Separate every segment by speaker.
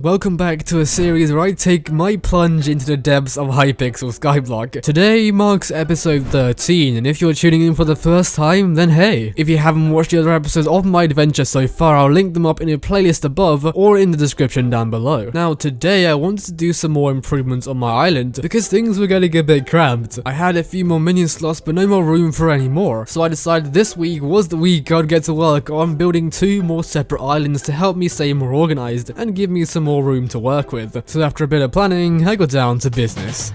Speaker 1: Welcome back to a series where I take my plunge into the depths of Hypixel Skyblock. Today marks episode 13, and if you're tuning in for the first time, then hey. If you haven't watched the other episodes of my adventure so far, I'll link them up in a playlist above or in the description down below. Now today I wanted to do some more improvements on my island because things were getting a bit cramped. I had a few more minion slots but no more room for any more, so I decided this week was the week I'd get to work on building 2 more separate islands to help me stay more organized and give me some more room to work with. So after a bit of planning, I got down to business.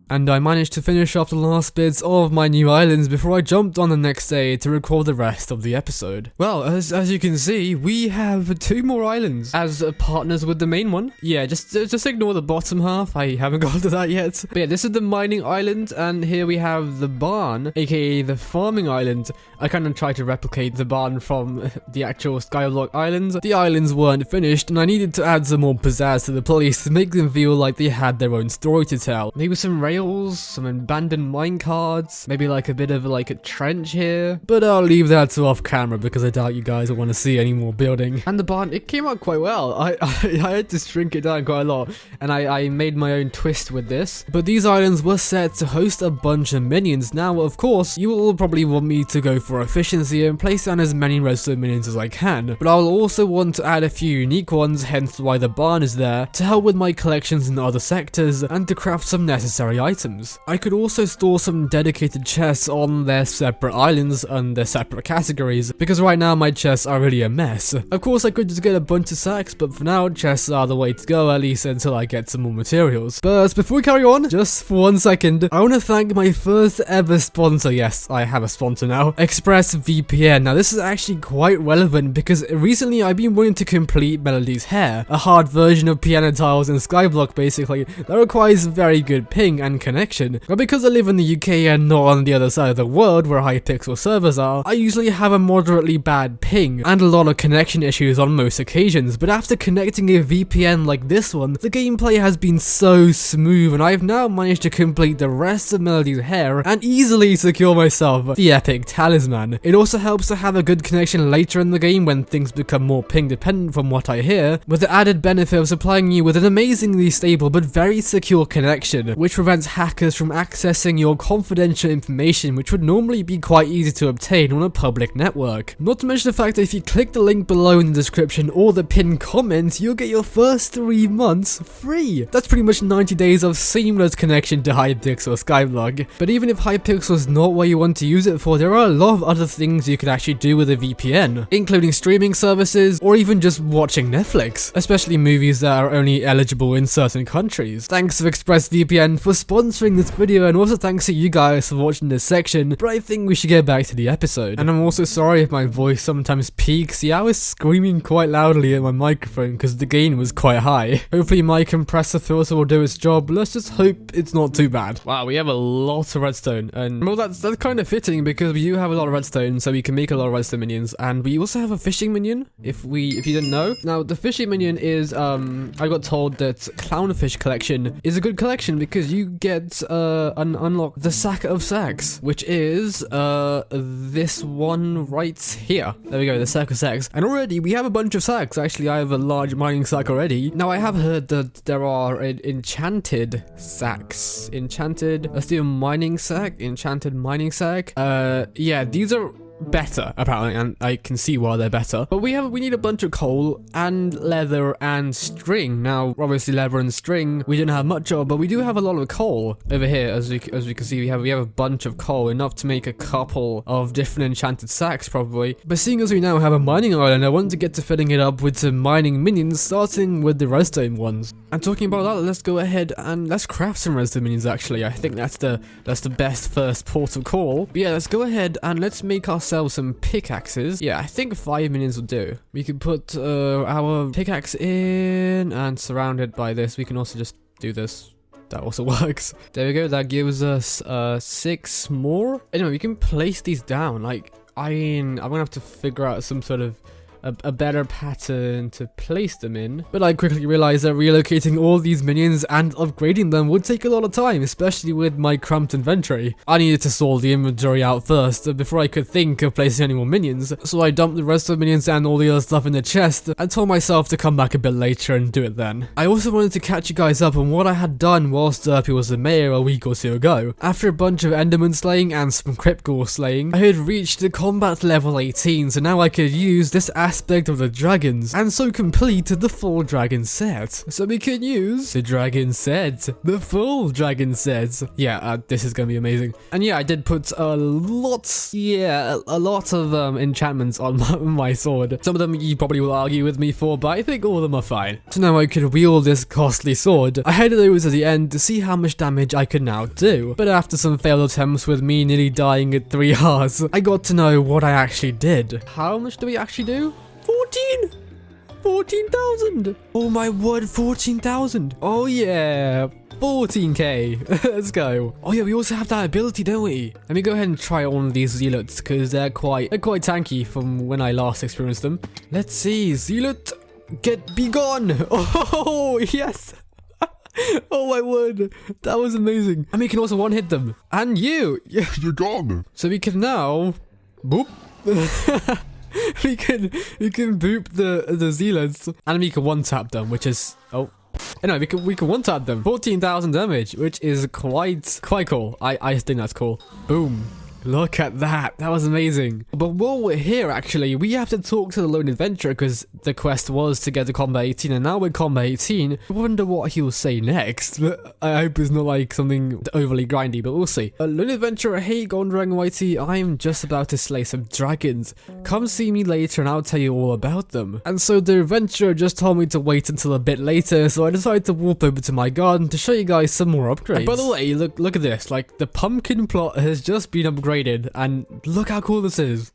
Speaker 1: And I managed to finish off the last bits of my new islands before I jumped on the next day to record the rest of the episode. Well, as you can see, we have 2 more islands as partners with the main one. Yeah, just ignore the bottom half, I haven't got to that yet. But yeah, this is the mining island, and here we have the barn, aka the farming island. I kind of tried to replicate the barn from the actual Skyblock islands. The islands weren't finished, and I needed to add some more pizzazz to the place to make them feel like they had their own story to tell. Maybe some rails, some abandoned minecarts, maybe like a bit of like a trench here, but I'll leave that to off camera because I doubt you guys will want to see any more building. And the barn, it came out quite well. I had to shrink it down quite a lot, and I made my own twist with this. But these islands were set to host a bunch of minions. Now, of course, you will probably want me to go for efficiency and place down as many redstone minions as I can, but I'll also want to add a few unique ones, hence why the barn is there, to help with my collections in other sectors and to craft some necessary items. I could also store some dedicated chests on their separate islands and their separate categories, because right now my chests are really a mess. Of course I could just get a bunch of sacks, but for now chests are the way to go, at least until I get some more materials. But before we carry on, just for 1 second, I want to thank my first ever sponsor. Yes, I have a sponsor now, ExpressVPN. Now this is actually quite relevant because recently I've been wanting to complete Melody's Hair, a hard version of piano tiles in Skyblock basically that requires very good ping and connection. But because I live in the UK and not on the other side of the world where Hypixel servers are, I usually have a moderately bad ping and a lot of connection issues on most occasions. But after connecting a VPN like this one, the gameplay has been so smooth, and I've now managed to complete the rest of Melody's Hair and easily secure myself the epic Talisman. It also helps to have a good connection later in the game when things become more ping dependent from what I hear, with the added benefit of supplying you with an amazingly stable but very secure connection, which prevents hackers from accessing your confidential information, which would normally be quite easy to obtain on a public network. Not to mention the fact that if you click the link below in the description or the pinned comment, you'll get your first 3 months free. That's pretty much 90 days of seamless connection to Hypixel Skyblock. But even if Hypixel is not what you want to use it for, there are a lot of other things you could actually do with a VPN, including streaming services or even just watching Netflix, especially movies that are only eligible in certain countries. Thanks to ExpressVPN for sponsoring this video, and also thanks to you guys for watching this section, but I think we should get back to the episode. And I'm also sorry if my voice sometimes peaks. Yeah, I was screaming quite loudly at my microphone because the gain was quite high. Hopefully my compressor filter will do its job. Let's just hope it's not too bad. Wow, we have a lot of redstone, and well, that's kind of fitting because we do have a lot of redstone, so we can make a lot of redstone minions. And we also have a fishing minion, if you didn't know. Now the fishing minion is I got told that clownfish collection is a good collection because you get unlock the sack of sacks, which is this one right here. There we go, the sack of sacks. And already we have a bunch of sacks. Actually, I have a large mining sack already. Now I have heard that there are enchanted sacks. Let's do a mining sack, enchanted mining sack. Yeah, these are better, apparently, and I can see why they're better. But we need a bunch of coal and leather and string. Now, obviously, leather and string we don't have much of, but we do have a lot of coal over here. As we can see, we have a bunch of coal, enough to make a couple of different enchanted sacks, probably. But seeing as we now have a mining island, I wanted to get to filling it up with some mining minions, starting with the redstone ones. And talking about that, let's go ahead and let's craft some redstone minions. Actually, I think that's the best first port of call. But yeah, let's go ahead and let's make ourselves some pickaxes. Yeah, I think 5 minions will do. We can put our pickaxe in and surround it by this. We can also just do this. That also works. There we go. That gives us 6 more. Anyway, we can place these down. Like, I'm gonna have to figure out some sort of a better pattern to place them in. But I quickly realized that relocating all these minions and upgrading them would take a lot of time, especially with my cramped inventory. I needed to sort the inventory out first before I could think of placing any more minions. So I dumped the rest of the minions and all the other stuff in the chest and told myself to come back a bit later and do it then. I also wanted to catch you guys up on what I had done whilst Derpy was the mayor a week or two ago. After a bunch of enderman slaying and some crypt gore slaying, I had reached the combat level 18, so now I could use this aspect of the dragons and so complete the full dragon set. So we can use the dragon set, the full dragon set. Yeah, this is gonna be amazing. And yeah, I did put a lot of enchantments on my sword. Some of them you probably will argue with me for, but I think all of them are fine. So now I could wield this costly sword. I headed over to the end to see how much damage I could now do. But after some failed attempts with me nearly dying at 3 hours, I got to know what I actually did. How much do we actually do? 14,000. Oh my word, 14,000. Oh yeah, 14k. Let's go. Oh yeah, we also have that ability, don't we? Let me go ahead and try one of these zealots because they're quite tanky from when I last experienced them. Let's see, zealot, be gone. Oh yes. Oh my word, that was amazing. And we can also one hit them. And you're gone. So we can now boop. we can boop the zealots and we can one tap them, which is anyway, we can one tap them. 14,000 damage, which is quite cool. I think that's cool. Boom. Look at that. That was amazing. But while we're here, actually, we have to talk to the lone adventurer because the quest was to get to combat 18 and now we're combat 18. I wonder what he'll say next. But I hope it's not like something overly grindy, but we'll see. Lone adventurer, hey GoldenDragon Whitey, I'm just about to slay some dragons. Come see me later and I'll tell you all about them. And so the adventurer just told me to wait until a bit later, so I decided to warp over to my garden to show you guys some more upgrades. And by the way, look at this. Like, the pumpkin plot has just been upgraded. And look how cool this is.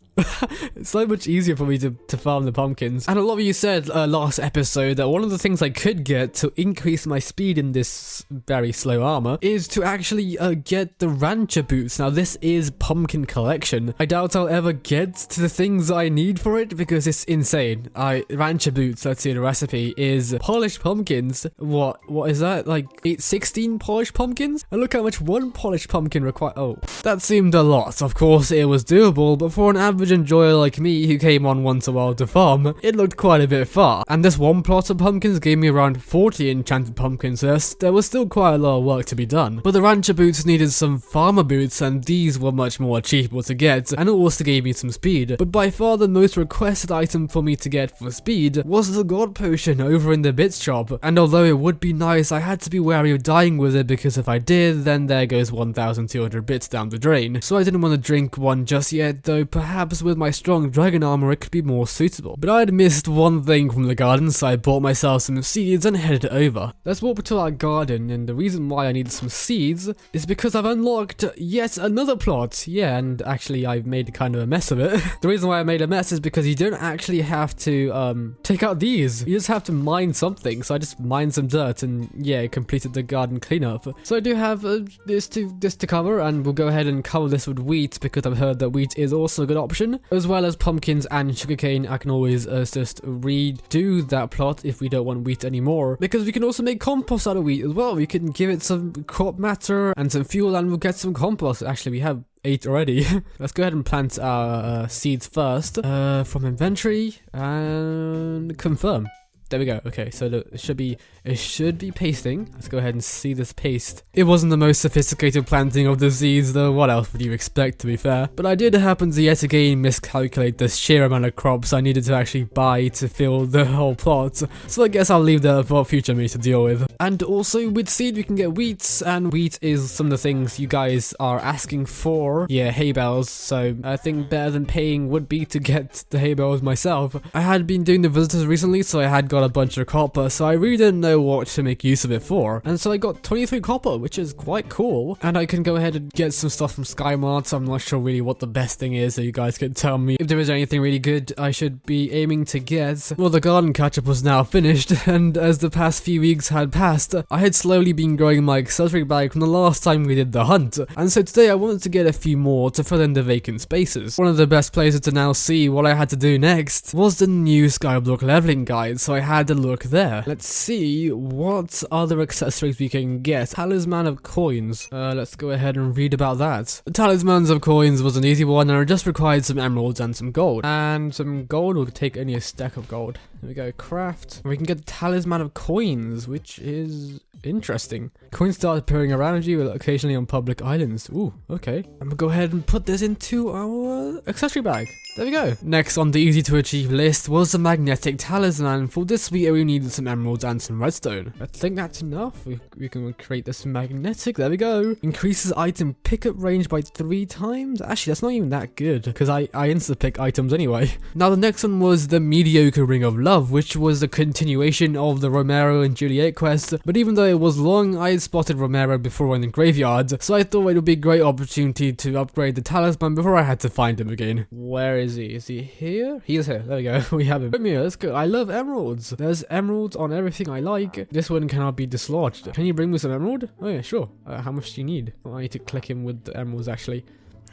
Speaker 1: It's so much easier for me to farm the pumpkins. And a lot of you said last episode that one of the things I could get to increase my speed in this very slow armor is to actually get the rancher boots. Now this is pumpkin collection. I doubt I'll ever get to the things I need for it because it's insane. Rancher boots, let's see, the recipe is polished pumpkins. What is that? Like 16 polished pumpkins? And look how much one polished pumpkin requires. Oh, that seemed a lot. Of course it was doable, but for an average enjoyer like me who came on once a while to farm, it looked quite a bit far. And this one plot of pumpkins gave me around 40 enchanted pumpkins, so there was still quite a lot of work to be done. But the rancher boots needed some farmer boots and these were much more achievable to get and it also gave me some speed. But by far the most requested item for me to get for speed was the god potion over in the bits shop. And although it would be nice, I had to be wary of dying with it because if I did, then there goes 1,200 bits down the drain. So I didn't want to drink one just yet, though perhaps with my strong dragon armor it could be more suitable. But I had missed one thing from the garden, so I bought myself some seeds and headed over. Let's walk to our garden, and the reason why I needed some seeds is because I've unlocked yet another plot. Yeah, and actually I've made kind of a mess of it. The reason why I made a mess is because you don't actually have to take out these. You just have to mine something, so I just mined some dirt and yeah, completed the garden cleanup. So I do have this to cover, and we'll go ahead and cover this with wheat because I've heard that wheat is also a good option, as well as pumpkins and sugarcane. I can always just redo that plot if we don't want wheat anymore, because we can also make compost out of wheat as well. We can give it some crop matter and some fuel and we'll get some compost. Actually, we have 8 already. Let's go ahead and plant our seeds first from inventory and confirm. There we go. Okay, so look, it should be pasting. Let's go ahead and see this paste. It wasn't the most sophisticated planting of the seeds though. What else would you expect, to be fair? But I did happen to yet again miscalculate the sheer amount of crops I needed to actually buy to fill the whole plot. So I guess I'll leave that for future me to deal with. And also with seed we can get wheat, and wheat is some of the things you guys are asking for. Yeah, hay bales. So I think better than paying would be to get the hay bales myself. I had been doing the visitors recently, so I had got a bunch of copper, so I really didn't know what to make use of it for. And so I got 23 copper, which is quite cool. And I can go ahead and get some stuff from Skyblock. I'm not sure really what the best thing is, so you guys can tell me if there is anything really good I should be aiming to get. Well, the garden catch-up was now finished, and as the past few weeks had passed, I had slowly been growing my accessory bag from the last time we did the hunt. And so today I wanted to get a few more to fill in the vacant spaces. One of the best places to now see what I had to do next was the new Skyblock leveling guide, so I had to look there. Let's see what other accessories we can get. Talisman of coins. Let's go ahead and read about that. The talismans of coins was an easy one, and it just required some emeralds and some gold. And some gold will take only a stack of gold. There we go, craft. We can get the talisman of coins, which is interesting. Coins start appearing around you occasionally on public islands. Ooh, okay. I'm gonna go ahead and put this into our accessory bag. There we go. Next on the easy to achieve list was the magnetic talisman. For this we only needed some emeralds and some redstone. I think that's enough. We can create this magnetic. There we go. Increases item pickup range by 3 times. Actually, that's not even that good because I insta pick items anyway. Now the next one was the mediocre ring of love, which was the continuation of the Romero and Juliet quest. But even though it was long, I had spotted Romero before in the graveyard, so I thought it would be a great opportunity to upgrade the talisman before I had to find him again. Where is he? Is he here? He is here. There we go. We have him. Come here. Let's go. I love emeralds. There's emeralds on everything I like. This one cannot be dislodged. Can you bring me some emerald? Oh yeah, sure. How much do you need? Oh, I need to click him with the emeralds actually.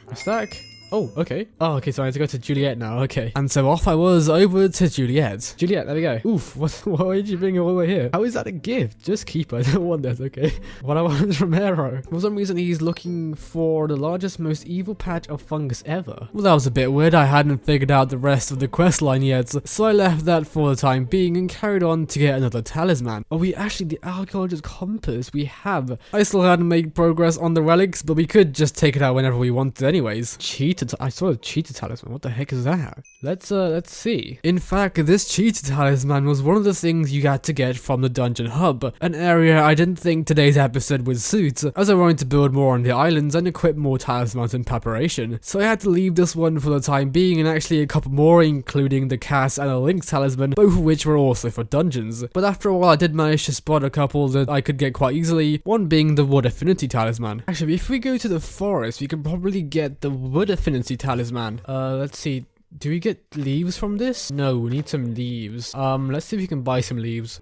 Speaker 1: A stack. Oh, okay. Oh, okay, so I have to go to Juliet now, okay. And so off I was over to Juliet. Juliet, there we go. Oof, why did you bring it all the way here? How is that a gift? Just keep it, I don't want that, okay. What I want is Romero. For some reason he's looking for the largest, most evil patch of fungus ever. Well, that was a bit weird. I hadn't figured out the rest of the quest line yet, so I left that for the time being and carried on to get another talisman. Oh, the archaeologist's compass we have. I still hadn't made progress on the relics, but we could just take it out whenever we wanted anyways. I saw a cheetah talisman. What the heck is that? Let's see. In fact, this cheetah talisman was one of the things you had to get from the dungeon hub, an area I didn't think today's episode would suit, as I wanted to build more on the islands and equip more talismans in preparation. So I had to leave this one for the time being, and actually a couple more, including the Cass and a Lynx talisman, both of which were also for dungeons. But after a while, I did manage to spot a couple that I could get quite easily, one being the wood affinity talisman. Actually, if we go to the forest, we can probably get the wood affinity talisman. Let's see. Do we get leaves from this? No, we need some leaves. Let's see if we can buy some leaves.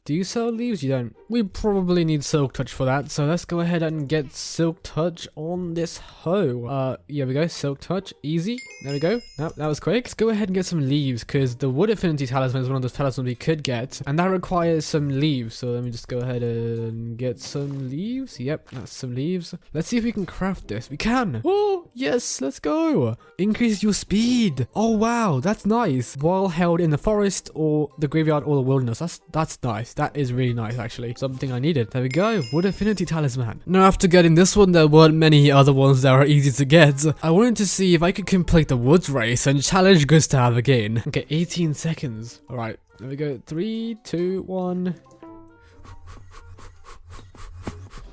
Speaker 1: Do you sell leaves? You don't. We probably need Silk Touch for that, so let's go ahead and get Silk Touch on this hoe. Here we go, Silk Touch, easy. There we go. That was quick. Let's go ahead and get some leaves, because the Wood Affinity Talisman is one of those talismans we could get, and that requires some leaves, so let me just go ahead and get some leaves. Yep, that's some leaves. Let's see if we can craft this. We can! Oh, yes, let's go! Increase your speed! Oh, wow, that's nice. While held in the forest, or the graveyard, or the wilderness. That's nice. That is really nice, actually. Something I needed. There we go. Wood Affinity Talisman. Now, after getting this one, there weren't many other ones that were easy to get. I wanted to see if I could complete the woods race and challenge Gustav again. Okay, 18 seconds. Alright, there we go. 3, 2, 1.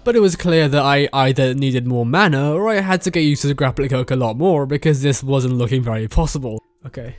Speaker 1: But it was clear that I either needed more mana or I had to get used to the grappling hook a lot more because this wasn't looking very possible. Okay.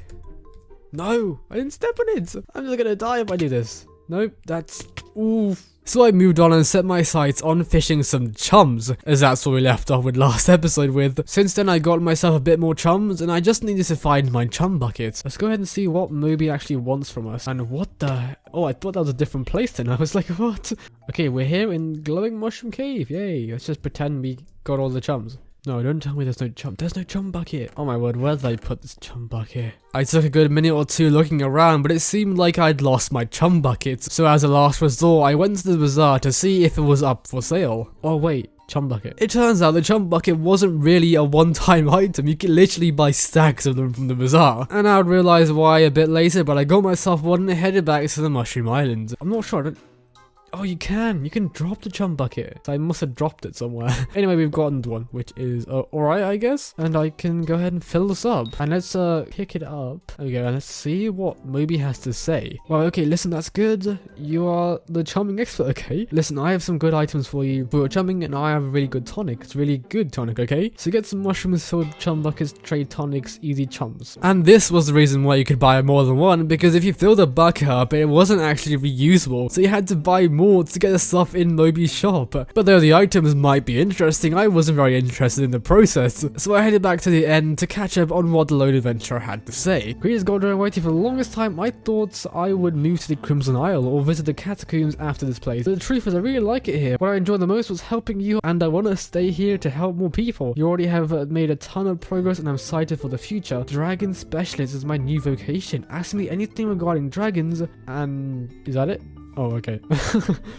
Speaker 1: No, I didn't step on it. I'm just gonna die if I do this. Nope, that's... oof. So I moved on and set my sights on fishing some chums, as that's what we left off with last episode with. Since then I got myself a bit more chums, and I just needed to find my chum bucket. Let's go ahead and see what Moby actually wants from us. And what the... oh, I thought that was a different place then. I was like, what? Okay, we're here in Glowing Mushroom Cave. Yay, let's just pretend we got all the chums. No, don't tell me there's no chum. There's no chum bucket. Oh my word, where did I put this chum bucket? I took a good minute or two looking around, but it seemed like I'd lost my chum bucket. So as a last resort, I went to the bazaar to see if it was up for sale. Oh wait, chum bucket. It turns out the chum bucket wasn't really a one-time item. You can literally buy stacks of them from the bazaar. And I would realize why a bit later, but I got myself one and headed back to the Mushroom Island. I'm not sure. Oh, you can drop the chum bucket. So I must have dropped it somewhere. Anyway, we've gotten one, which is alright, I guess. And I can go ahead and fill this up. And let's pick it up. There we go. And let's see what Moby has to say. Well, okay, listen, that's good. You are the chumming expert, okay? Listen, I have some good items for you for chumming, and I have a really good tonic. It's really good tonic, okay? So get some mushrooms filled chum buckets, trade tonics, easy chums. And this was the reason why you could buy more than one, because if you filled a bucket up, it wasn't actually reusable. So you had to buy more to get the stuff in Moby's shop. But though the items might be interesting, I wasn't very interested in the process, so I headed back to the end to catch up on what the lone adventurer had to say. Greetings, GoldenDragon. Waiting for the longest time, I thought I would move to the Crimson Isle or visit the catacombs after this place. But the truth is, I really like it here. What I enjoyed the most was helping you, and I want to stay here to help more people. You already have made a ton of progress, and I'm excited for the future. Dragon Specialist is my new vocation. Ask me anything regarding dragons, and is that it? Oh, okay.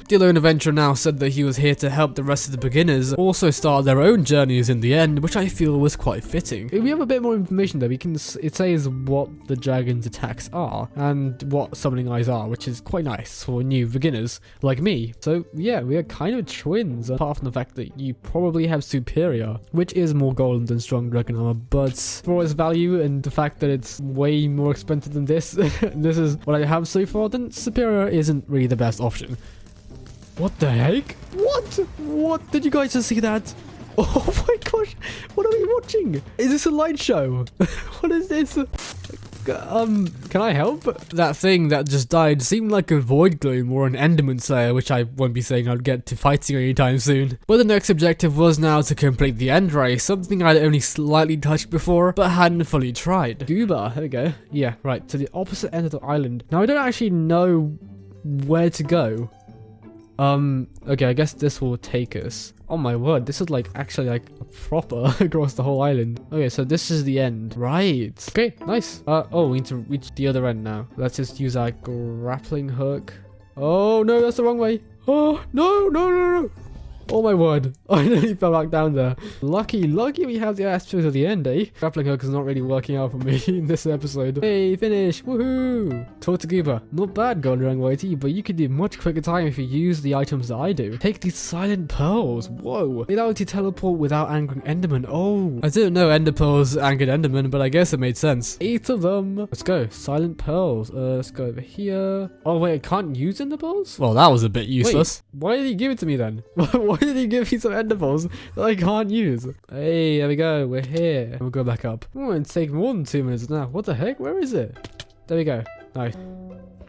Speaker 1: The lone adventurer now said that he was here to help the rest of the beginners also start their own journeys in the end, which I feel was quite fitting. If we have a bit more information though, it says what the dragon's attacks are and what summoning eyes are, which is quite nice for new beginners like me. So yeah, we are kind of twins, apart from the fact that you probably have superior, which is more golden than strong dragon armor, but for its value and the fact that it's way more expensive than this, this is what I have so far, then superior isn't really the best option. What the heck? What? Did you guys just see that? Oh my gosh, what are we watching? Is this a light show? What is this? Can I help? That thing that just died seemed like a void gloom or an enderman slayer, which I won't be saying I'd get to fighting anytime soon. But the next objective was now to complete the end race, something I'd only slightly touched before, but hadn't fully tried. Gooba, there we go. Yeah, right, to the opposite end of the island. Now I don't actually know where to go. Okay, I guess this will take us. Oh my word, this is like actually like proper across the whole island. Okay, so this is the end. Right. Okay, nice. Oh, we need to reach the other end now. Let's just use our grappling hook. Oh no, that's the wrong way. Oh, no. Oh my word, I nearly fell back down there. Lucky we have the aspect of the end, eh? Grappling hook is not really working out for me in this episode. Hey, finish, woohoo! Tortuguba, not bad, GoldenDragon Whitey, but you could do much quicker time if you use the items that I do. Take these silent pearls, whoa! They allow you to teleport without angering Enderman. Oh, I didn't know Ender pearls angered Enderman, but I guess it made sense. 8 of them. Let's go, silent pearls. Let's go over here. Oh wait, I can't use Ender pearls? Well, that was a bit useless. Wait, why did he give it to me then? Why did he give me some ender pearls that I can't use? Hey, there we go. We're here. We'll go back up. Oh, it's taking more than 2 minutes now. What the heck? Where is it? There we go. Nice.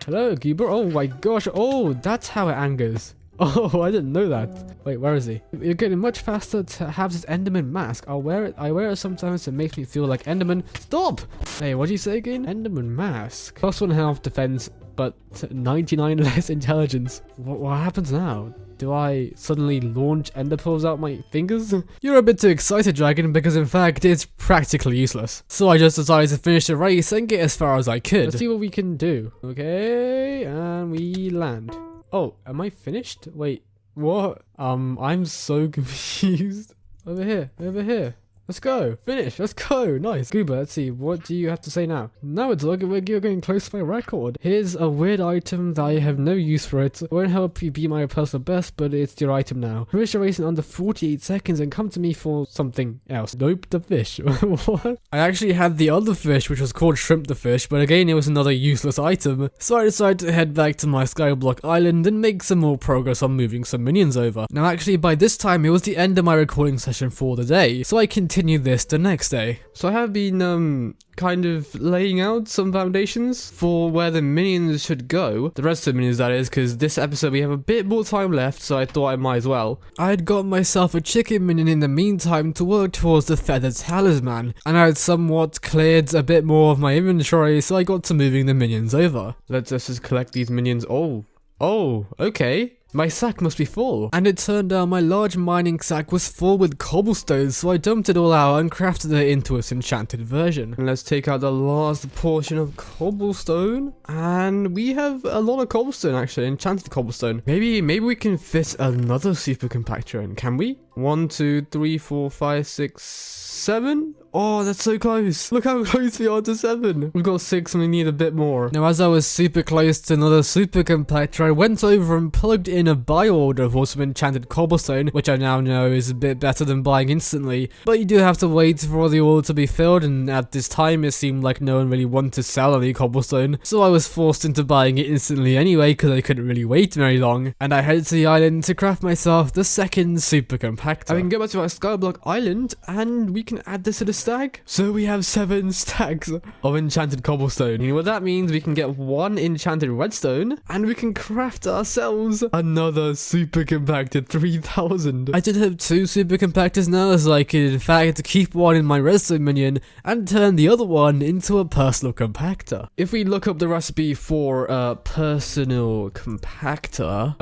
Speaker 1: Hello, Goober. Oh my gosh. Oh, that's how it angers. Oh, I didn't know that. Wait, where is he? You're getting much faster to have this Enderman mask. I wear it sometimes. It makes me feel like Enderman. Stop! Hey, what did you say again? Enderman mask. +1 health defense, but 99 less intelligence. What happens now? Do I suddenly launch ender pearls out my fingers? You're a bit too excited, Dragon, because in fact it's practically useless. So I just decided to finish the race and get as far as I could. Let's see what we can do. Okay, and we land. Oh, am I finished? Wait, what? I'm so confused. Over here. Let's go. Finish. Let's go. Nice. Goober, let's see. What do you have to say now? Now it's like we're getting close to my record. Here's a weird item that I have no use for it. It won't help you be my personal best, but it's your item now. Finish the race in under 48 seconds and come to me for something else. Nope, the fish. What? I actually had the other fish, which was called Shrimp the Fish, but again, it was another useless item. So I decided to head back to my Skyblock island and make some more progress on moving some minions over. Now actually, by this time, it was the end of my recording session for the day, so I continued this the next day. So I have been kind of laying out some foundations for where the minions should go. The rest of the minions, that is, because this episode we have a bit more time left, so I thought I might as well. I had got myself a chicken minion in the meantime to work towards the feathered talisman, and I had somewhat cleared a bit more of my inventory, so I got to moving the minions over. Let's just collect these minions. Oh, okay. My sack must be full. And it turned out my large mining sack was full with cobblestone, so I dumped it all out and crafted it into its enchanted version. And let's take out the last portion of cobblestone. And we have a lot of cobblestone actually, enchanted cobblestone. Maybe we can fit another super compactor in, can we? 1, 2, 3, 4, 5, 6, 7. Oh, that's so close. Look how close we are to 7. We've got 6 and we need a bit more. Now, as I was super close to another super compactor, I went over and plugged in a buy order for some enchanted cobblestone, which I now know is a bit better than buying instantly. But you do have to wait for the order to be filled, and at this time it seemed like no one really wanted to sell any cobblestone. So I was forced into buying it instantly anyway, because I couldn't really wait very long. And I headed to the island to craft myself the second super compactor. I can go back to our Skyblock island, and we can add this to the stack. So we have 7 stacks of enchanted cobblestone. You know what that means? We can get 1 enchanted redstone, and we can craft ourselves another super compactor 3000. I did have 2 super compactors now, so I could in fact keep one in my redstone minion and turn the other one into a personal compactor. If we look up the recipe for a personal compactor,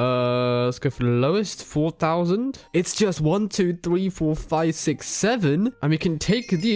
Speaker 1: let's go for the lowest, 4000. It's just 1, 2, 3, 4, 5, 6, 7, and we can take these.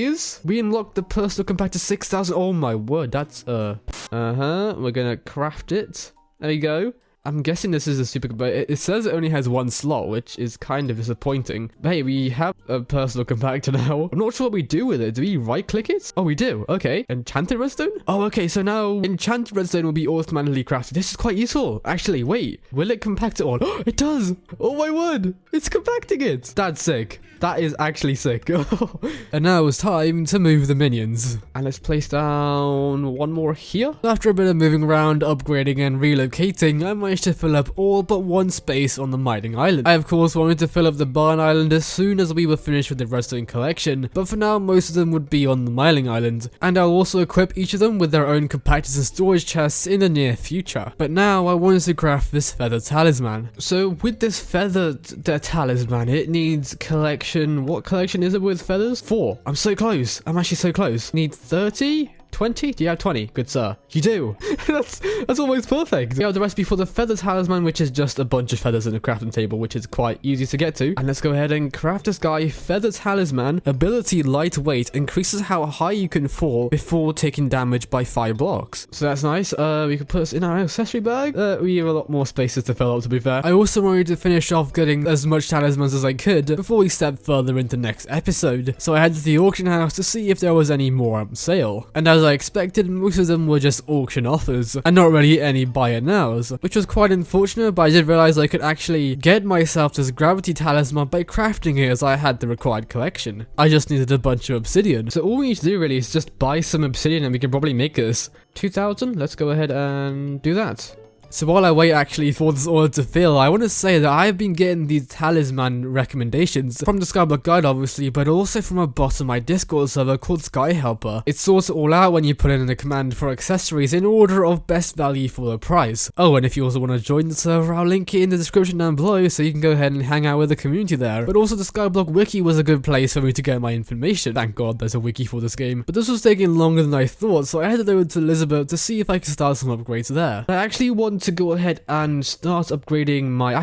Speaker 1: We unlock the personal compactor 6000. Oh my word, that's we're gonna craft it. There you go. I'm guessing this is a super compactor. It says it only has 1 slot, which is kind of disappointing. But hey, we have a personal compactor now. I'm not sure what we do with it. Do we right click it? Oh, we do. Okay. Enchanted redstone? Oh, okay. So now enchanted redstone will be automatically crafted. This is quite useful. Actually, wait. Will it compact it all? It does. Oh my word. It's compacting it. That's sick. That is actually sick. And now it's time to move the minions. And let's place down 1 more here. After a bit of moving around, upgrading and relocating, I managed to fill up all but 1 space on the mining island. I of course wanted to fill up the barn island as soon as we were finished with the redstone collection, but for now most of them would be on the mining island. And I'll also equip each of them with their own compactors and storage chests in the near future. But now I wanted to craft this feather talisman. So with this feathered talisman, it needs collection. What collection is it with feathers? 4. I'm so close. I'm actually so close. Need 30? 20? Do you have 20? Good sir. You do. that's almost perfect. We have the recipe for the feather talisman, which is just a bunch of feathers in a crafting table, which is quite easy to get to. And let's go ahead and craft this guy. Feather talisman, ability lightweight, increases how high you can fall before taking damage by 5 blocks. So that's nice. We can put this in our accessory bag. We have a lot more spaces to fill up, to be fair. I also wanted to finish off getting as much talismans as I could before we step further into next episode. So I headed to the auction house to see if there was any more on sale. And as I expected, most of them were just auction offers and not really any buy it nows, which was quite unfortunate, but I did realize I could actually get myself this gravity talisman by crafting it, as I had the required collection. I just needed a bunch of obsidian. So all we need to do really is just buy some obsidian and we can probably make this. 2000, let's go ahead and do that. So while I wait actually for this order to fill, I want to say that I've been getting these talisman recommendations from the Skyblock guide obviously, but also from a bot on my Discord server called Sky Helper. It sorts it all out when you put in a command for accessories in order of best value for the price. Oh, and if you also want to join the server, I'll link it in the description down below so you can go ahead and hang out with the community there. But also the Skyblock wiki was a good place for me to get my information. Thank God there's a wiki for this game. But this was taking longer than I thought, so I headed over to Elizabeth to see if I could start some upgrades there. I actually want to go ahead and start upgrading my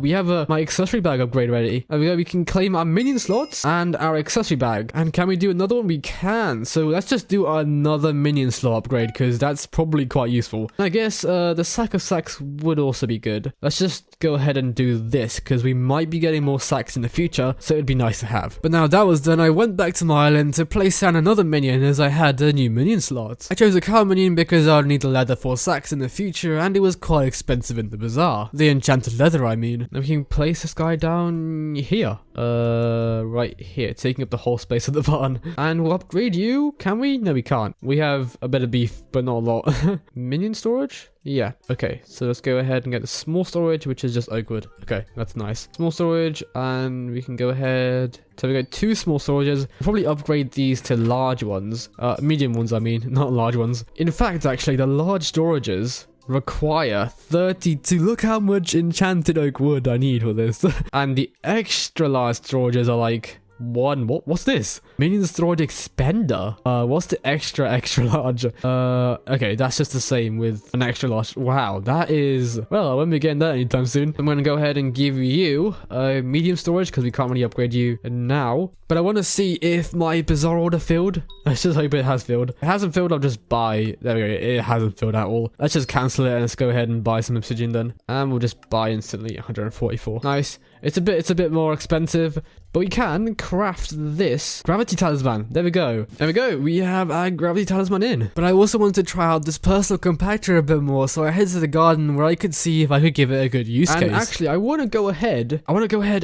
Speaker 1: we have my accessory bag upgrade ready. There we go. We can claim our minion slots and our accessory bag. And can we do another one? We can. So let's just do another minion slot upgrade because that's probably quite useful. And I guess the sack of sacks would also be good. Let's just go ahead and do this because we might be getting more sacks in the future, so it'd be nice to have. But now that was done, I went back to my island to place down another minion as I had a new minion slot. I chose a cow minion because I'd need the leather for sacks in the future, and it was quite expensive in the bazaar. The enchanted leather, I mean. Now we can place this guy down here. Right here, taking up the whole space of the barn. And we'll upgrade you. Can we? No, we can't. We have a bit of beef, but not a lot. Minion storage? Yeah, okay. So let's go ahead and get the small storage, which is just oak wood. Okay, that's nice. Small storage, and we can go ahead. So we got 2 small storages. We'll probably upgrade these to large ones. Medium ones, I mean, not large ones. In fact, actually, the large storages require 32. Look how much enchanted oak wood I need for this. And the extra large storages are like 1. What's this? Minion storage expender. What's the extra large? Okay, that's just the same with an extra large. Wow, that is, well, I won't be getting that anytime soon. I'm gonna go ahead and give you medium storage because we can't really upgrade you now. But I want to see if my bazaar order filled. Let's just hope it has filled. If it hasn't filled, I'll just buy. There we go. It hasn't filled at all. Let's just cancel it and let's go ahead and buy some obsidian then. And we'll just buy instantly 144. Nice. It's a bit more expensive, but we can craft this gravity talisman. There we go. There we go. We have our gravity talisman in. But I also wanted to try out this personal compactor a bit more, so I headed to the garden where I could see if I could give it a good use case. And actually, I want to go ahead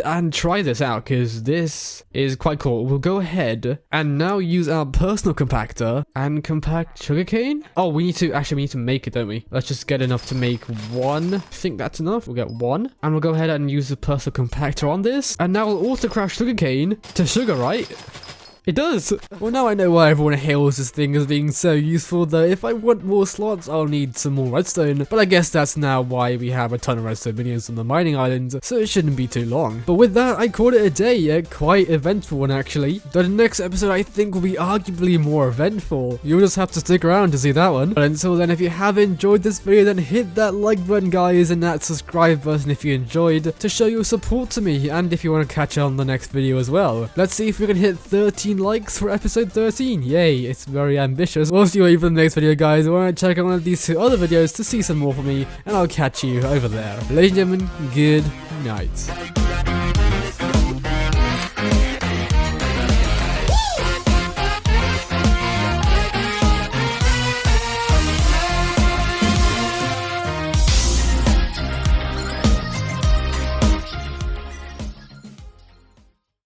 Speaker 1: and try this out, because this is quite cool. We'll go ahead and now use our personal compactor and compact sugarcane. Oh, we need to make it, don't we? Let's just get enough to make one. I think that's enough. We'll get one, and we'll go ahead and use the personal compactor on this, and now we'll auto craft sugarcane to sugar, right? It does! Well, now I know why everyone hails this thing as being so useful, though. If I want more slots, I'll need some more redstone, but I guess that's now why we have a ton of redstone minions on the mining island, so it shouldn't be too long. But with that, I called it a day, a quite eventful one actually. Though the next episode I think will be arguably more eventful. You'll just have to stick around to see that one. But until then, if you have enjoyed this video, then hit that like button, guys, and that subscribe button if you enjoyed, to show your support to me, and if you want to catch on the next video as well. Let's see if we can hit 13 likes for episode 13. Yay, it's very ambitious. We'll see you for the next video, guys. I want to check out one of these 2 other videos to see some more from me, and I'll catch you over there. Ladies and gentlemen, good night.